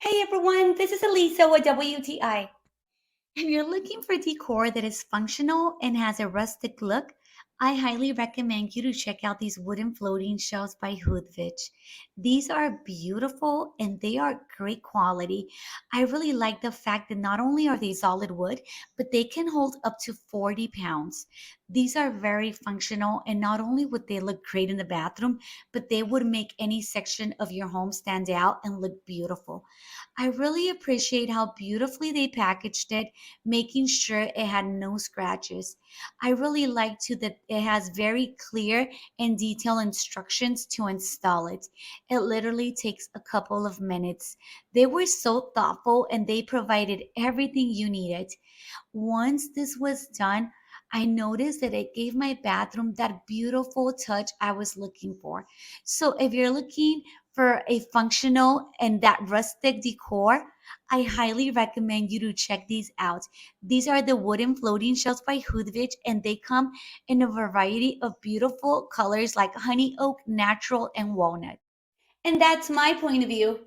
Hey everyone, this is Elisa with WTI. If you're looking for decor that is functional and has a rustic look, I highly recommend you to check out these wooden floating shelves by houthvige. These are beautiful and they are great quality. I really like the fact that not only are they solid wood, but they can hold up to 40 pounds. These are very functional, and not only would they look great in the bathroom, but they would make any section of your home stand out and look beautiful. I really appreciate how beautifully they packaged it, making sure it had no scratches. I really like too that it has very clear and detailed instructions to install it. It literally takes a couple of minutes. They were so thoughtful and they provided everything you needed. Once this was done, I noticed that it gave my bathroom that beautiful touch I was looking for. So if you're looking for a functional and that rustic decor, I highly recommend you to check these out. These are the wooden floating shelves by houthvige, and they come in a variety of beautiful colors like honey oak, natural, and walnut. And that's my point of view.